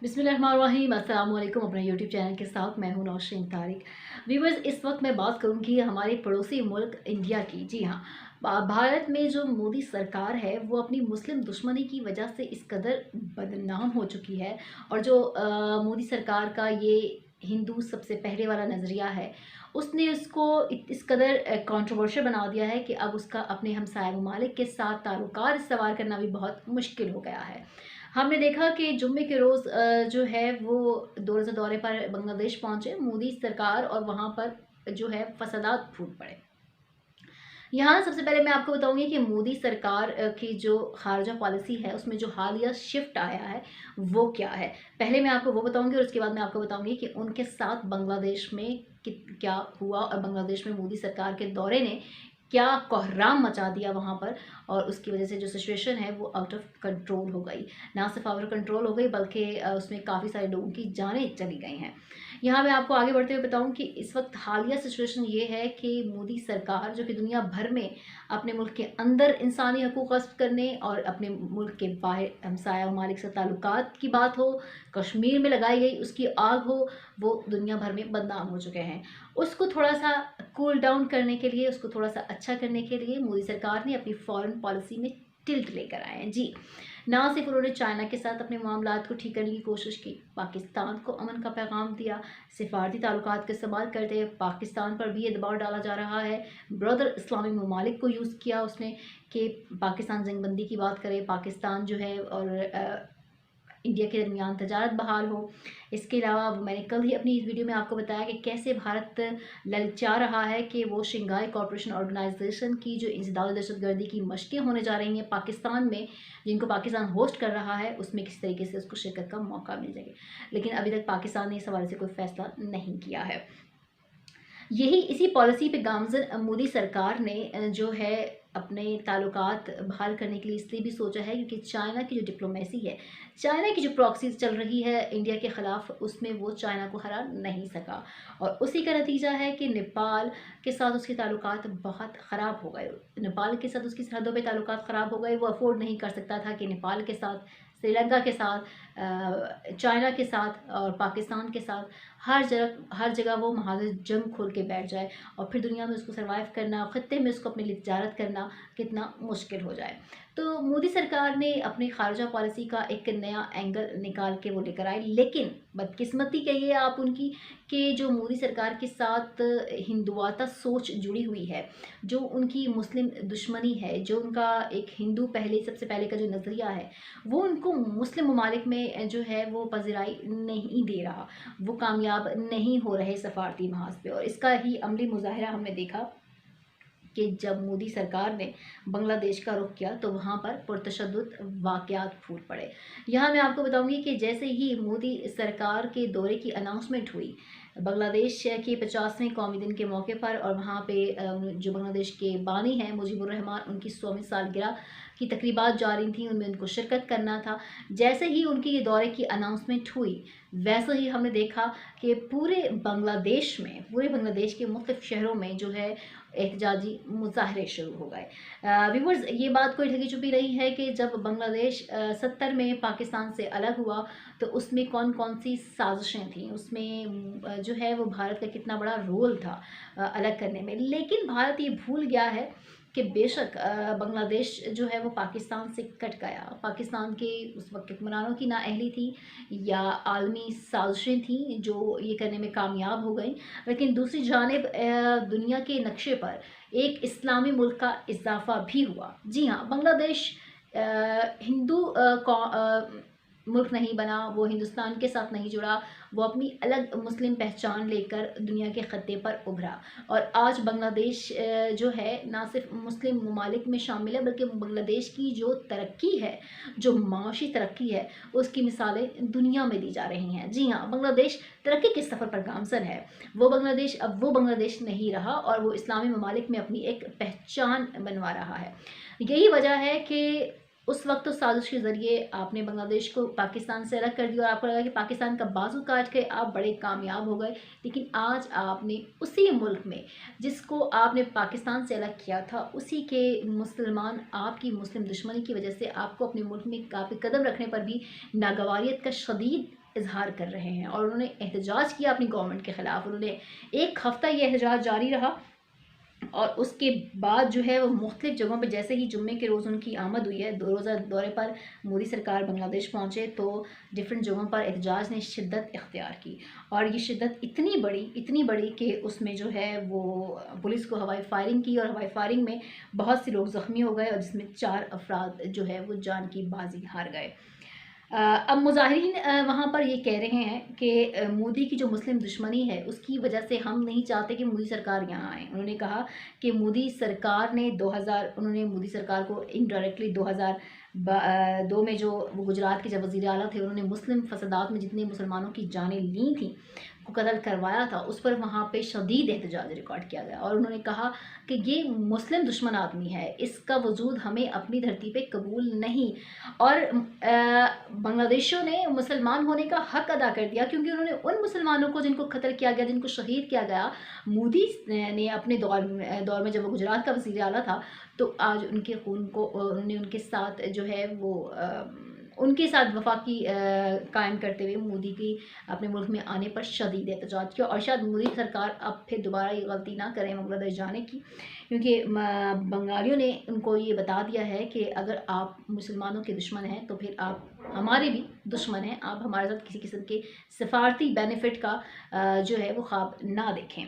बिस्मिल्लाहिर्रहमानिर्रहीम। अस्सलाम वालेकुम। अपने यूट्यूब चैनल के साथ मैं हूं नौशीन तारिक। व्यूवर्स, इस वक्त मैं बात करूंगी हमारे पड़ोसी मुल्क इंडिया की। जी हाँ, भारत में जो मोदी सरकार है वो अपनी मुस्लिम दुश्मनी की वजह से इस कदर बदनाम हो चुकी है। और जो मोदी सरकार का ये हिंदू सबसे पहले वाला नज़रिया है, उसने उसको इस कदर कंट्रोवर्शियल बना दिया है कि अब उसका अपने हमसाया ममालिक के साथ ताल्लुकात इस्तवार करना भी बहुत मुश्किल हो गया है। हमने देखा कि जुम्मे के रोज़ जो है वो 2 रोज़ा दौरे पर बांग्लादेश पहुंचे मोदी सरकार, और वहां पर जो है फसादात फूट पड़े। यहाँ सबसे पहले मैं आपको बताऊंगी कि मोदी सरकार की जो खारजा पॉलिसी है उसमें जो हालिया शिफ्ट आया है वो क्या है। पहले मैं आपको वो बताऊंगी और उसके बाद मैं आपको बताऊंगी कि उनके साथ बांग्लादेश में क्या हुआ, और बांग्लादेश में मोदी सरकार के दौरे ने क्या कोहराम मचा दिया वहाँ पर, और उसकी वजह से जो सिचुएशन है वो आउट ऑफ कंट्रोल हो गई। ना सिर्फ आउट ऑफ कंट्रोल हो गई बल्कि उसमें काफ़ी सारे लोगों की जानें चली गई हैं। यहाँ मैं आपको आगे बढ़ते हुए बताऊं कि इस वक्त हालिया सिचुएशन ये है कि मोदी सरकार जो कि दुनिया भर में अपने मुल्क के अंदर इंसानी हकूक़ ग़स्ब करने और अपने मुल्क के बाहर हमसाया ममालिक से ताल्लुकात की बात हो, कश्मीर में लगाई गई उसकी आग हो, वो दुनिया भर में बदनाम हो चुके हैं। उसको थोड़ा सा कूल डाउन करने के लिए, उसको थोड़ा सा अच्छा करने के लिए मोदी सरकार ने अपनी फॉरेन पॉलिसी में टिल्ट लेकर आए हैं। जी, ना सिर्फ उन्होंने चाइना के साथ अपने मामलात को ठीक करने की कोशिश की, पाकिस्तान को अमन का पैगाम दिया, सिफारती ताल्लुकात का इस्तेमाल करते हुए पाकिस्तान पर भी ये दबाव डाला जा रहा है। ब्रदर इस्लामिक ममालिक को यूज़ किया उसने कि पाकिस्तान जंगबंदी की बात करे, पाकिस्तान जो है और इंडिया के दरमियान तजारत बहाल हो। इसके अलावा मैंने कल ही अपनी इस वीडियो में आपको बताया कि कैसे भारत ललचा रहा है कि वो शंघाई कोऑपरेशन ऑर्गेनाइजेशन की जो इंसदाद दहशतगर्दी की मशकें होने जा रही हैं पाकिस्तान में, जिनको पाकिस्तान होस्ट कर रहा है, उसमें किस तरीके से उसको शिरकत का मौका मिल जाए। लेकिन अभी तक पाकिस्तान ने इस हवाले से कोई फैसला नहीं किया है। यही इसी पॉलिसी पे गामजन मोदी सरकार ने जो है अपने ताल्लुकात बहाल करने के लिए इसलिए भी सोचा है क्योंकि चाइना की जो डिप्लोमेसी है, चाइना की जो प्रॉक्सीज चल रही है इंडिया के ख़िलाफ़, उसमें वो चाइना को हरा नहीं सका। और उसी का नतीजा है कि नेपाल के साथ उसके ताल्लुकात बहुत ख़राब हो गए। नेपाल के साथ उसकी सरहदों पे ताल्लुकात ख़राब हो गए। वो अफोर्ड नहीं कर सकता था कि नेपाल के साथ, श्रीलंका के साथ, चाइना के साथ और पाकिस्तान के साथ हर जगह वो महाजर जंग खोल के बैठ जाए, और फिर दुनिया में उसको सर्वाइव करना, ख़त्ते में उसको अपने लिए तिजारत करना कितना मुश्किल हो जाए। तो मोदी सरकार ने अपनी खारजा पॉलिसी का एक नया एंगल निकाल के वो लेकर आई। लेकिन बदकिस्मती कहिए आप उनकी कि जो मोदी सरकार के साथ हिंदुआता सोच जुड़ी हुई है, जो उनकी मुस्लिम दुश्मनी है, जो उनका एक हिंदू पहले सबसे पहले का जो नज़रिया है, वो उनको मुस्लिम ममालिक में जो है वो पज़िराई नहीं दे रहा, वो कामयाब नहीं हो रहे सफारती महाज पे। और इसका ही अमली मुज़ाहरा हमने देखा कि जब मोदी सरकार ने बांग्लादेश का रुख किया तो वहाँ पर पुरतशद्दुद वाक़यात फूट पड़े। यहाँ मैं आपको बताऊँगी कि जैसे ही मोदी सरकार के दौरे की अनाउंसमेंट हुई बांग्लादेश के 50वें कौमी दिन के मौके पर, और वहाँ पे जो बांग्लादेश के बानी हैं मुजीबुर रहमान, उनकी 100वीं सालगिरह की तकरीबात जारी थी, उनमें उनको शिरकत करना था। जैसे ही उनकी ये दौरे की अनाउंसमेंट हुई, वैसे ही हमने देखा कि पूरे बांग्लादेश के मुख्तलिफ शहरों में जो है एहतजाजी मुजाहरे शुरू हो गए। व्यूवर्स, ये बात कोई ढकी छुपी रही है कि जब बांग्लादेश 70 में पाकिस्तान से अलग हुआ तो उसमें कौन कौन सी साजिशें थीं, उसमें जो है वो भारत का कितना बड़ा रोल था अलग करने में। लेकिन भारत ये भूल गया है कि बेशक बांग्लादेश जो है वो पाकिस्तान से कट गया, पाकिस्तान के उस वक्त हुक्मरानों की नाअहली थी या आलमी साजिशें थी जो ये करने में कामयाब हो गई। लेकिन दूसरी जानिब दुनिया के नक्शे पर एक इस्लामी मुल्क का इजाफा भी हुआ। जी हाँ, बांग्लादेश हिंदू मुल्क नहीं बना, वो हिंदुस्तान के साथ नहीं जुड़ा, वो अपनी अलग मुस्लिम पहचान लेकर दुनिया के ख़त्ते पर उभरा। और आज बांग्लादेश जो है ना सिर्फ मुस्लिम ममालिक में शामिल है, बल्कि बांग्लादेश की जो तरक्की है, जो माशी तरक्की है, उसकी मिसालें दुनिया में दी जा रही हैं। जी हाँ, बांग्लादेश तरक्की के सफ़र पर गामज़न है। वो बांग्लादेश अब वो बांग्लादेश नहीं रहा, और वो इस्लामी ममालिक में अपनी एक पहचान बनवा रहा है। यही वजह है कि उस वक्त तो साजिश के ज़रिए आपने बांग्लादेश को पाकिस्तान से अलग कर दिया और आपको लगा कि पाकिस्तान का बाजू काट के आप बड़े कामयाब हो गए। लेकिन आज आपने उसी मुल्क में जिसको आपने पाकिस्तान से अलग किया था, उसी के मुसलमान आपकी मुस्लिम दुश्मनी की वजह से आपको अपने मुल्क में काफ़ी कदम रखने पर भी नागवारियत का शदीद اظہار کر رہے ہیں اور انہوں نے احتجاج کیا اپنی گورنمنٹ کے خلاف. انہوں نے 1 ہفتہ یہ احتجاج جاری رہا اور اس کے بعد جو ہے وہ مختلف جگہوں پہ جیسے ہی جمعے کے روز ان کی آمد ہوئی ہے 2 روزہ دورے پر مودی سرکار بنگلہ دیش پہنچے تو ڈفرینٹ جگہوں پر احتجاج نے شدت اختیار کی اور یہ شدت اتنی بڑی کہ اس میں جو ہے وہ پولیس کو ہوائی فائرنگ کی اور ہوائی فائرنگ میں بہت سے لوگ زخمی ہو گئے اور جس میں 4 افراد جو ہے وہ جان کی بازی ہار گئے. اب مظاہرین وہاں پر یہ کہہ رہے ہیں کہ مودی کی جو مسلم دشمنی ہے اس کی وجہ سے ہم نہیں چاہتے کہ مودی سرکار یہاں آئے. انہوں نے کہا کہ مودی سرکار نے انہوں نے مودی سرکار کو انڈائریکٹلی 2002 میں جو وہ گجرات کے جب وزیر اعلیٰ تھے انہوں نے مسلم فسادات میں جتنے مسلمانوں کی جانیں لی تھیں کو قتل کروایا تھا اس پر وہاں پہ شدید احتجاج ریکارڈ کیا گیا اور انہوں نے کہا کہ یہ مسلم دشمن آدمی ہے, اس کا وجود ہمیں اپنی دھرتی پہ قبول نہیں. اور بنگلہ دیشیوں نے مسلمان ہونے کا حق ادا کر دیا کیونکہ انہوں نے ان مسلمانوں کو جن کو قتل کیا گیا, جن کو شہید کیا گیا, مودی نے اپنے دور میں جب وہ گجرات کا وزیر اعلیٰ تھا تو آج ان کے خون کو انہوں نے ان کے ساتھ جو ہے وہ ان کے ساتھ وفاقی قائم کرتے ہوئے مودی کی اپنے ملک میں آنے پر شدید احتجاج کیا. اور شاید مودی سرکار اب پھر دوبارہ یہ غلطی نہ کریں بنگلہ دیش جانے کی کیونکہ بنگالیوں نے ان کو یہ بتا دیا ہے کہ اگر آپ مسلمانوں کے دشمن ہیں تو پھر آپ ہمارے بھی دشمن ہیں, آپ ہمارے ساتھ کسی قسم کے سفارتی بینیفٹ کا جو ہے وہ خواب نہ دیکھیں.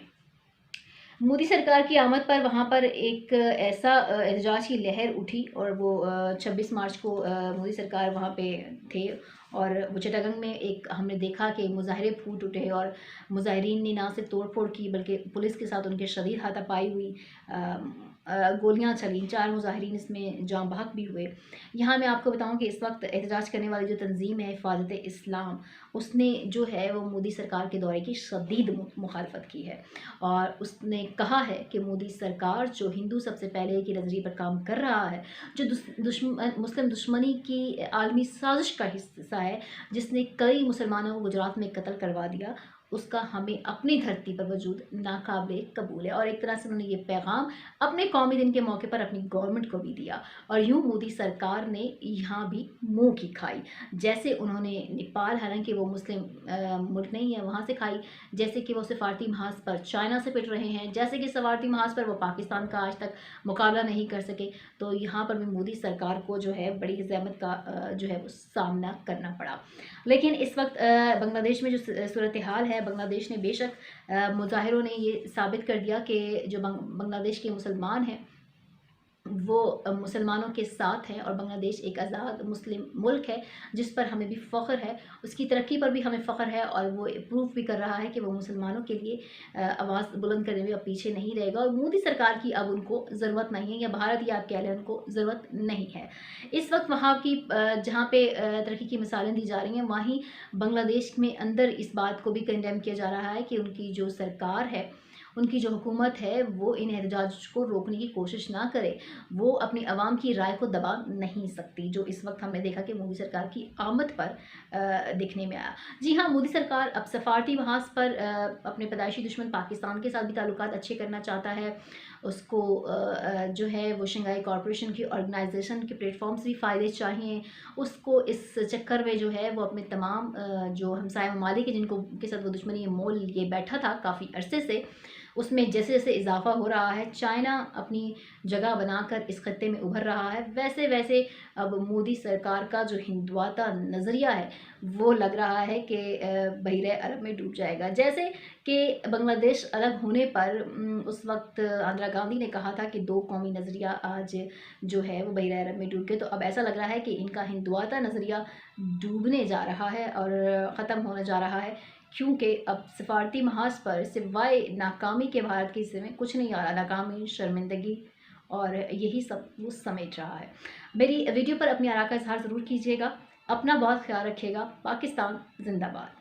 مودی سرکار کی آمد پر وہاں پر ایک ایسا احتجاج کی لہر اٹھی اور وہ 26 مارچ کو مودی سرکار وہاں پہ تھے اور وہ چٹاگنگ میں ایک ہم نے دیکھا کہ مظاہرے پھوٹ اٹھے اور مظاہرین نے نہ صرف توڑ پھوڑ کی بلکہ پولیس کے ساتھ ان کے شدید ہاتھا پائی ہوئی, گولیاں چلیں, 4 مظاہرین اس میں جاں بحق بھی ہوئے. یہاں میں آپ کو بتاؤں کہ اس وقت احتجاج کرنے والی جو تنظیم ہے حفاظت اسلام اس نے جو ہے وہ مودی سرکار کے دورے کی شدید مخالفت کی ہے اور اس نے کہا ہے کہ مودی سرکار جو ہندو سب سے پہلے کی نظریے پر کام کر رہا ہے, جو مسلم دشمنی کی عالمی سازش کا حصہ ہے, جس نے کئی مسلمانوں کو گجرات میں قتل کروا دیا, اس کا ہمیں اپنی دھرتی پر وجود ناقابل قبول ہے. اور ایک طرح سے انہوں نے یہ پیغام اپنے قومی دن کے موقع پر اپنی گورنمنٹ کو بھی دیا اور یوں مودی سرکار نے یہاں بھی منہ کی کھائی, جیسے انہوں نے نیپال, حالانکہ وہ مسلم ملک نہیں ہے, وہاں سے کھائی, جیسے کہ وہ سفارتی محاذ پر چائنا سے پٹ رہے ہیں, جیسے کہ سفارتی محاذ پر وہ پاکستان کا آج تک مقابلہ نہیں کر سکے. تو یہاں پر بھی مودی سرکار کو جو ہے بڑی زحمت کا جو ہے وہ سامنا کرنا پڑا. لیکن اس وقت بنگلہ دیش میں جو صورتحال ہے, بنگلہ دیش نے بے شک مظاہروں نے یہ ثابت کر دیا کہ جو بنگلہ دیش کے مسلمان ہیں وہ مسلمانوں کے ساتھ ہیں اور بنگلہ دیش ایک آزاد مسلم ملک ہے جس پر ہمیں بھی فخر ہے, اس کی ترقی پر بھی ہمیں فخر ہے اور وہ پروف بھی کر رہا ہے کہ وہ مسلمانوں کے لیے آواز بلند کرنے میں اب پیچھے نہیں رہے گا اور مودی سرکار کی اب ان کو ضرورت نہیں ہے, یا بھارت یا آپ کہہ لیں ان کو ضرورت نہیں ہے. اس وقت وہاں کی جہاں پہ ترقی کی مثالیں دی جا رہی ہیں وہیں بنگلہ دیش میں اندر اس بات کو بھی کنڈیم کیا جا رہا ہے کہ ان کی جو سرکار ہے, ان کی جو حکومت ہے وہ ان احتجاج کو روکنے کی کوشش نہ کرے, وہ اپنی عوام کی رائے کو دبا نہیں سکتی, جو اس وقت ہم نے دیکھا کہ مودی سرکار کی آمد پر دیکھنے میں آیا. جی ہاں, مودی سرکار اب سفارتی محاذ پر اپنے پیدائشی دشمن پاکستان کے ساتھ بھی تعلقات اچھے کرنا چاہتا ہے, اس کو جو ہے وہ شنگھائی کارپوریشن کی آرگنائزیشن کے پلیٹ فارمز بھی فائدے چاہیے, اس کو اس چکر میں جو ہے وہ اپنے تمام جو ہمسائے ممالک جن کو کے ساتھ وہ دشمنی مول لیے بیٹھا تھا کافی عرصے سے, اس میں جیسے جیسے اضافہ ہو رہا ہے, چائنا اپنی جگہ بنا کر اس خطے میں ابھر رہا ہے, ویسے ویسے اب مودی سرکار کا جو ہندواتا نظریہ ہے وہ لگ رہا ہے کہ بحیرہ عرب میں ڈوب جائے گا. جیسے کہ بنگلہ دیش الگ ہونے پر اس وقت اندرا گاندھی نے کہا تھا کہ 2 قومی نظریہ آج جو ہے وہ بحیرہ عرب میں ڈوب گئے, تو اب ایسا لگ رہا ہے کہ ان کا ہندواتا نظریہ ڈوبنے جا رہا ہے اور ختم ہونے جا رہا ہے, کیونکہ اب سفارتی محاذ پر سوائے ناکامی کے بھارت کے حصے میں کچھ نہیں آ رہا, ناکامی, شرمندگی اور یہی سب وہ سمیٹ رہا ہے. میری ویڈیو پر اپنی آراء کا اظہار ضرور کیجیے گا, اپنا بہت خیال رکھیے گا. پاکستان زندہ باد.